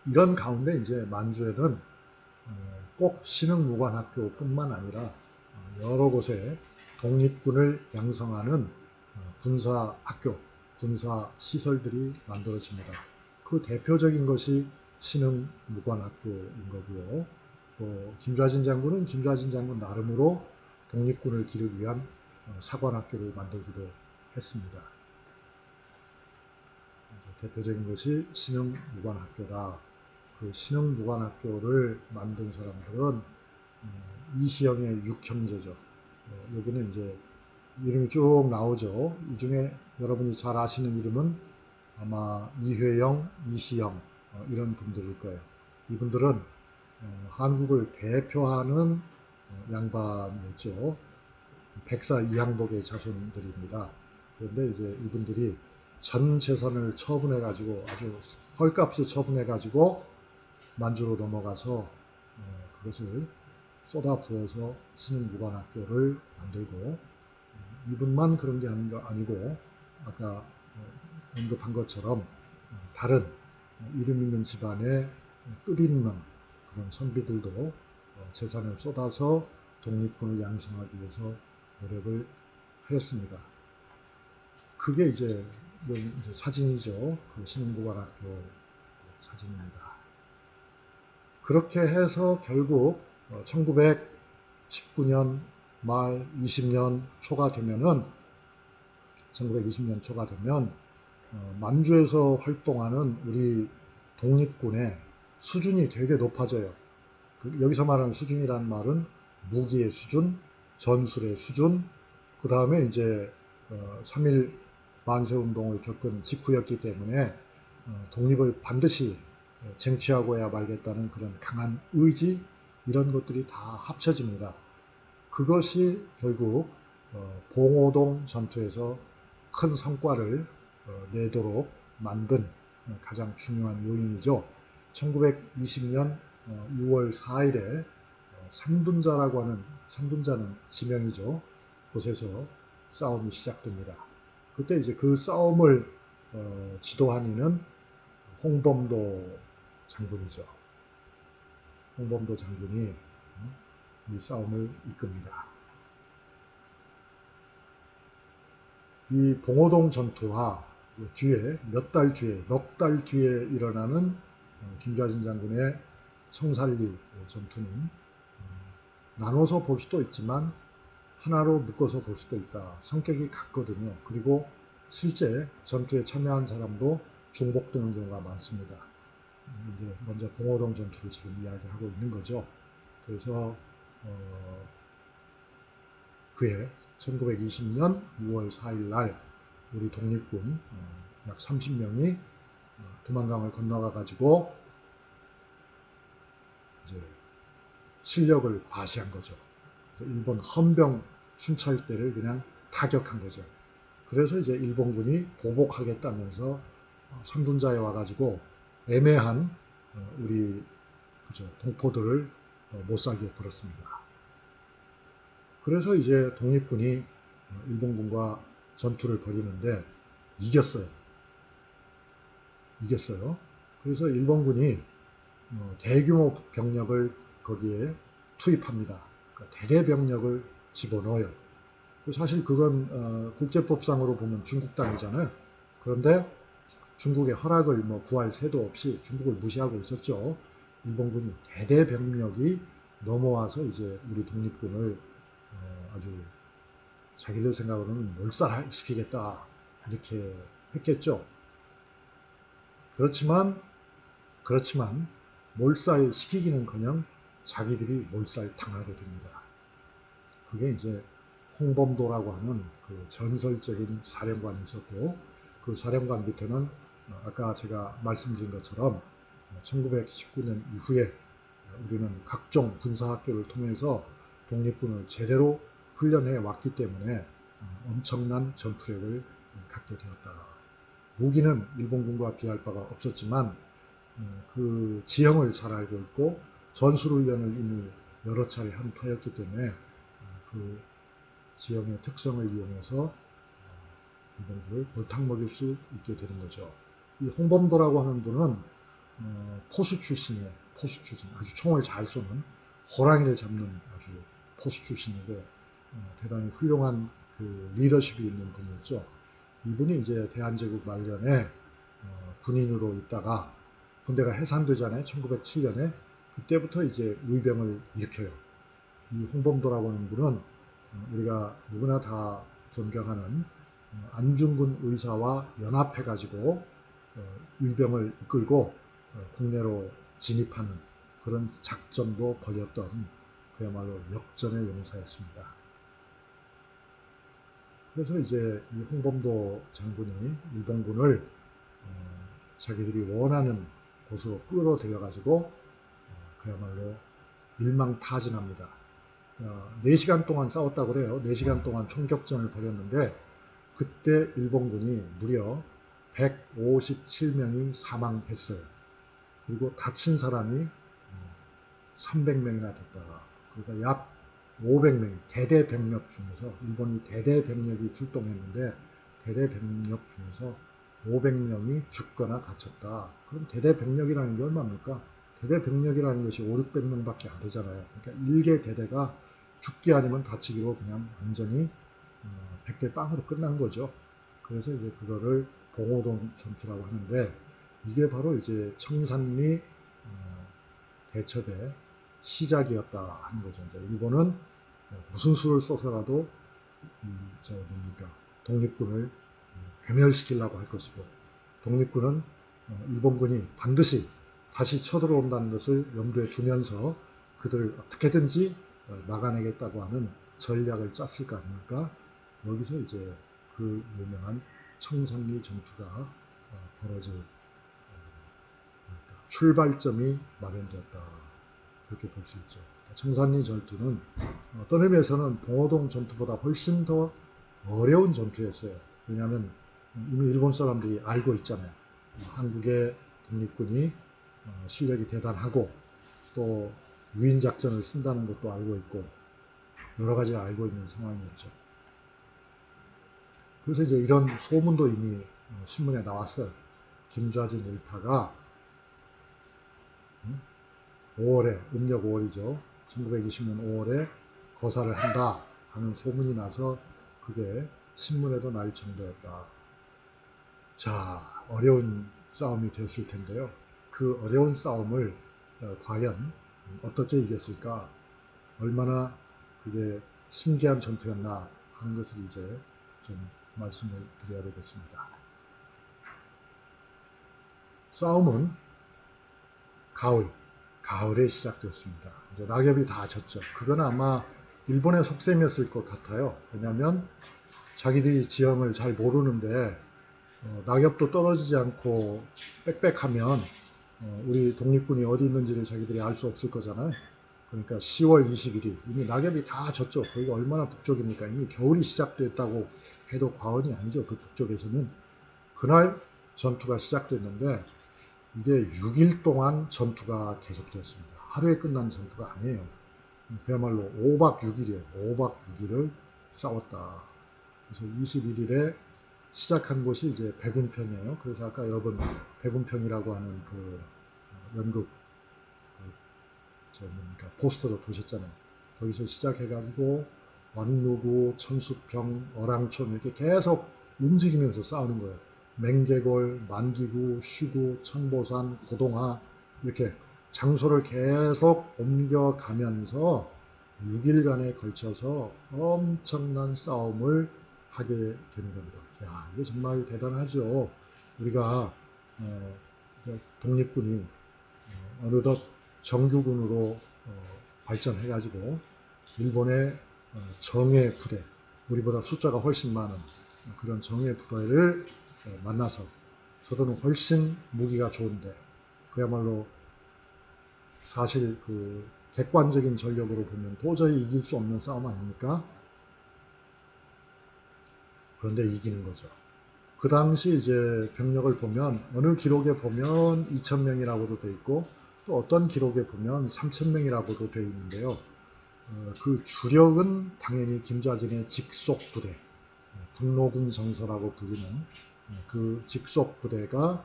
이런 가운데 이제 만주에는 꼭 신흥무관학교뿐만 아니라 여러 곳에 독립군을 양성하는 군사학교, 군사시설들이 만들어집니다. 그 대표적인 것이 신흥무관학교인 거고요. 김좌진 장군은 김좌진 장군 나름으로 독립군을 기르기 위한 사관학교를 만들기도 했습니다. 대표적인 것이 신흥무관학교다. 그 신흥무관학교를 만든 사람들은 이시영의 육형제죠. 여기는 이제 이름이 쭉 나오죠. 이 중에 여러분이 잘 아시는 이름은 아마 이회영, 이시영 이런 분들일 거예요. 이분들은 한국을 대표하는 양반이었죠. 백사 이항복의 자손들입니다. 그런데 이제 이분들이 전 재산을 처분해가지고 아주 헐값에 처분해가지고 만주로 넘어가서 그것을 쏟아부어서 신흥무관학교를 만들고 이분만 그런 게 아니고 아까 언급한 것처럼 다른 이름 있는 집안의 끝있는 그런 선비들도 재산을 쏟아서 독립군을 양성하기 위해서 노력을 하였습니다. 그게 이제 사진이죠. 그 신흥무관학교 사진입니다. 그렇게 해서 결국 1919년 말 20년 초가 되면은 1920년 초가 되면 만주에서 활동하는 우리 독립군의 수준이 되게 높아져요. 여기서 말하는 수준이라는 말은 무기의 수준, 전술의 수준, 그 다음에 이제 3.1 만세운동을 겪은 직후였기 때문에 독립을 반드시 쟁취하고야 말겠다는 그런 강한 의지, 이런 것들이 다 합쳐집니다. 그것이 결국 봉오동 전투에서 큰 성과를 내도록 만든 가장 중요한 요인이죠. 1920년 6월 4일에 삼둔자라고 하는, 삼둔자는 지명이죠. 곳에서 싸움이 시작됩니다. 그때 이제 그 싸움을 지도한 이는 홍범도 장군이죠. 홍범도 장군이 이 싸움을 이끕니다. 이 봉오동 전투와 뒤에 몇 달 뒤에, 넉 달 뒤에 일어나는 김좌진 장군의 청살리 전투는 나눠서 볼 수도 있지만 하나로 묶어서 볼 수도 있다. 성격이 같거든요. 그리고 실제 전투에 참여한 사람도 중복되는 경우가 많습니다. 이제 먼저 봉오동 전투를 지금 이야기하고 있는 거죠. 그래서 그해 1920년 6월 4일 날 우리 독립군 약 30명이 두만강을 건너가 가지고 이제 실력을 과시한 거죠. 일본 헌병 순찰대를 그냥 타격한 거죠. 그래서 이제 일본군이 보복하겠다면서 삼둔자에 와가지고 애매한 우리 동포들을 못 살게 굴었습니다. 그래서 이제 독립군이 일본군과 전투를 벌이는데 이겼어요. 그래서 일본군이 대규모 병력을 거기에 투입합니다. 그러니까 대대 병력을 집어넣어요. 사실 그건 국제법상으로 보면 중국 땅이잖아요. 그런데 중국의 허락을 구할 새도 없이 중국을 무시하고 있었죠. 일본군이 대대 병력이 넘어와서 이제 우리 독립군을 아주 자기들 생각으로는 몰살시키겠다 이렇게 했겠죠. 그렇지만 몰살시키기는커녕 자기들이 몰살당하게 됩니다. 그게 이제 홍범도라고 하는 그 전설적인 사령관이 있었고, 그 사령관 밑에는 아까 제가 말씀드린 것처럼 1919년 이후에 우리는 각종 군사학교를 통해서 독립군을 제대로 훈련해 왔기 때문에 엄청난 전투력을 갖게 되었다. 무기는 일본군과 비할 바가 없었지만 그 지형을 잘 알고 있고 전술훈련을 이미 여러 차례 한 터였기 때문에 그 지형의 특성을 이용해서 일본군을 골탕 먹일 수 있게 되는 거죠. 이 홍범도라고 하는 분은 포수 출신이에요. 포수 출신. 아주 총을 잘 쏘는 호랑이를 잡는 아주 포수 출신이고 대단히 훌륭한 그 리더십이 있는 분이었죠. 이분이 이제 대한제국 말년에 군인으로 있다가 군대가 해산되잖아요. 1907년에. 그때부터 이제 의병을 일으켜요. 이 홍범도라고 하는 분은 우리가 누구나 다 존경하는 안중근 의사와 연합해가지고 의병을 이끌고 국내로 진입하는 그런 작전도 벌였던 그야말로 역전의 용사였습니다. 그래서 이제 이 홍범도 장군이 일본군을 자기들이 원하는 곳으로 끌어들여가지고 그야말로 일망타진합니다. 4시간 동안 싸웠다고 그래요. 4시간 동안 총격전을 벌였는데 그때 일본군이 무려 157명이 사망했어요. 그리고 다친 사람이 300명이나 됐다. 그러니까 약 500명이 대대병력 중에서 일본이 대대병력이 출동했는데 대대병력 중에서 500명이 죽거나 다쳤다. 그럼 대대병력이라는 게 얼마입니까? 대대병력이라는 것이 5, 600명밖에 안 되잖아요. 그러니까 일개 대대가 죽기 아니면 다치기로 그냥 완전히 100대 빵으로 끝난 거죠. 그래서 이제 그거를 봉오동 전투라고 하는데 이게 바로 이제 청산리 대첩의 시작이었다 하는 거죠. 일본은 무슨 수를 써서라도 독립군을 괴멸시키려고 할 것이고 독립군은 일본군이 반드시 다시 쳐들어온다는 것을 염두에 두면서 그들을 어떻게든지 막아내겠다고 하는 전략을 짰을 거 아닙니까? 여기서 이제 그 유명한 청산리 전투가 벌어질 출발점이 마련되었다. 그렇게 볼 수 있죠. 청산리 전투는 어떤 의미에서는 봉오동 전투보다 훨씬 더 어려운 전투였어요. 왜냐하면 이미 일본 사람들이 알고 있잖아요. 한국의 독립군이 실력이 대단하고 또 유인작전을 쓴다는 것도 알고 있고 여러 가지를 알고 있는 상황이었죠. 그래서 이제 이런 소문도 이미 신문에 나왔어요. 김좌진 일파가 5월에, 음력 5월이죠. 1920년 5월에 거사를 한다 하는 소문이 나서 그게 신문에도 날 정도였다. 자, 어려운 싸움이 됐을 텐데요. 그 어려운 싸움을 과연 어떻게 이겼을까? 얼마나 그게 신기한 전투였나 하는 것을 이제 좀 말씀을 드려야 되겠습니다. 싸움은 가을에 시작되었습니다. 이제 낙엽이 다 졌죠. 그건 아마 일본의 속셈이었을 것 같아요. 왜냐하면 자기들이 지형을 잘 모르는데 낙엽도 떨어지지 않고 빽빽하면 우리 독립군이 어디 있는지를 자기들이 알 수 없을 거잖아요. 그러니까 10월 21일 이미 낙엽이 다 졌죠. 거기가 얼마나 북쪽입니까? 이미 겨울이 시작됐다고 해도 과언이 아니죠. 그 북쪽에서는 그날 전투가 시작됐는데 이게 6일 동안 전투가 계속되었습니다. 하루에 끝난 전투가 아니에요. 그야말로 5박 6일이에요. 5박 6일을 싸웠다. 그래서 21일에 시작한 곳이 이제 백운평이에요. 그래서 아까 여러분 백운평이라고 하는 그 연극 포스터도 보셨잖아요. 거기서 시작해가지고 완루구, 천수평, 어랑촌 이렇게 계속 움직이면서 싸우는 거예요. 맹개골, 만기구, 시구, 천보산, 고동하 이렇게 장소를 계속 옮겨가면서 6일간에 걸쳐서 엄청난 싸움을 하게 되는 겁니다. 야, 이거 정말 대단하죠. 우리가 독립군이 어느덧 정규군으로 발전해가지고 일본의 정예 부대, 우리보다 숫자가 훨씬 많은 그런 정예 부대를 만나서 저들은 훨씬 무기가 좋은데 그야말로 사실 그 객관적인 전력으로 보면 도저히 이길 수 없는 싸움 아닙니까? 그런데 이기는 거죠. 그 당시 이제 병력을 보면 어느 기록에 보면 2,000명이라고도 돼 있고 또 어떤 기록에 보면 3,000명이라고도 돼 있는데요. 그 주력은 당연히 김좌진의 직속 부대, 북로군 정서라고 불리는 그 직속 부대가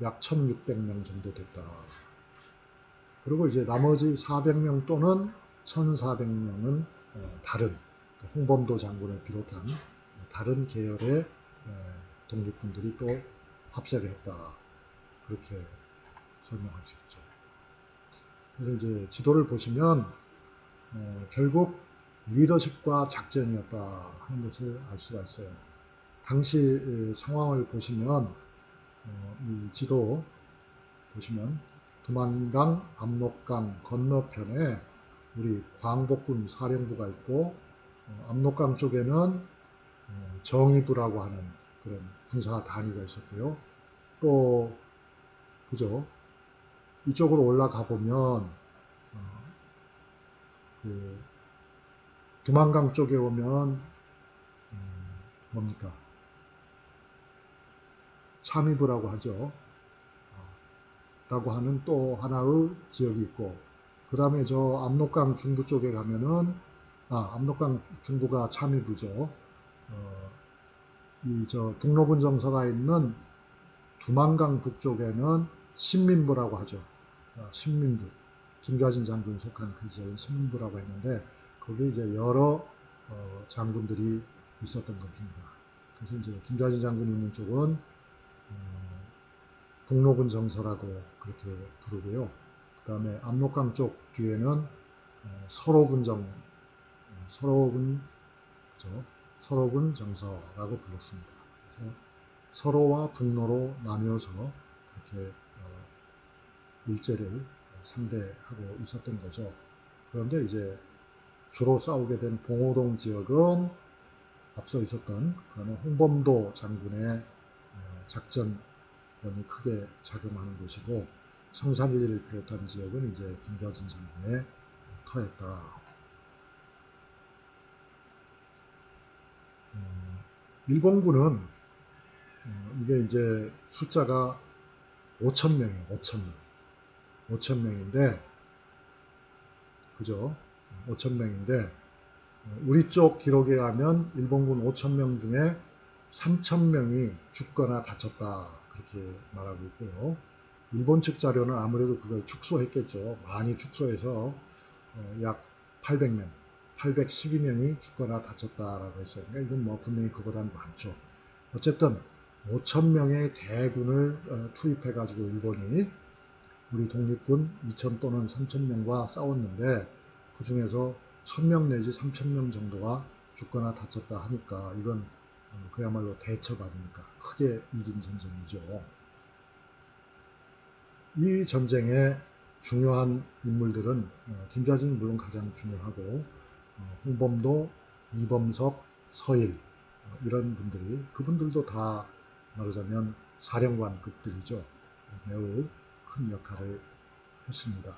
약 1600명 정도 됐다. 그리고 이제 나머지 400명 또는 1400명은 다른 홍범도 장군을 비롯한 다른 계열의 독립군들이 또 합세를 했다. 그렇게 설명할 수 있죠. 그래서 이제 지도를 보시면 결국 리더십과 작전이었다 하는 것을 알 수가 있어요. 당시 상황을 보시면 이 지도 보시면 두만강, 압록강 건너편에 우리 광복군 사령부가 있고 압록강 쪽에는 정의부라고 하는 그런 군사 단위가 있었고요. 또 그죠? 이쪽으로 올라가 보면 그 두만강 쪽에 오면 뭡니까? 참의부라고 하죠. 라고 하는 또 하나의 지역이 있고 그 다음에 저 압록강 중부 쪽에 가면은 압록강 중부가 참의부죠. 이 저 북로군 정서가 있는 두만강 북쪽에는 신민부라고 하죠. 신민부. 김좌진 장군 속한 그 지역은 신민부라고 했는데 거기 이제 여러 장군들이 있었던 겁니다. 그래서 이제 김좌진 장군이 있는 쪽은 북로군 정서라고 그렇게 부르고요. 그 다음에 압록강 쪽 뒤에는 서로군 정서라고 불렀습니다. 그래서 서로와 북로로 나뉘어서 그렇게 일제를 상대하고 있었던 거죠. 그런데 이제 주로 싸우게 된 봉오동 지역은 앞서 있었던 그런 홍범도 장군의 작전권이 크게 작용하는 곳이고 성산리를 비롯한 지역은 이제 김좌진 장군의 터였다. 일본군은 이게 이제 숫자가 5,000명이에요. 5,000명. 5,000명인데 그죠? 5,000명인데 우리 쪽 기록에 의하면 일본군 5,000명 중에 3,000명이 죽거나 다쳤다 그렇게 말하고 있고요. 일본 측 자료는 아무래도 그걸 축소했겠죠. 많이 축소해서 약 800명, 812명이 죽거나 다쳤다라고 했어요. 그러니까 이건 뭐 분명히 그보다 많죠. 어쨌든 5,000명의 대군을 투입해가지고 일본이 우리 독립군 2,000 또는 3,000명과 싸웠는데 그 중에서 1,000명 내지 3,000명 정도가 죽거나 다쳤다 하니까 이건 그야말로 대첩 아닙니까? 크게 이긴 전쟁이죠. 이 전쟁의 중요한 인물들은 김좌진이 물론 가장 중요하고 홍범도, 이범석, 서일 이런 분들이 그분들도 다 말하자면 사령관급들이죠. 매우 큰 역할을 했습니다.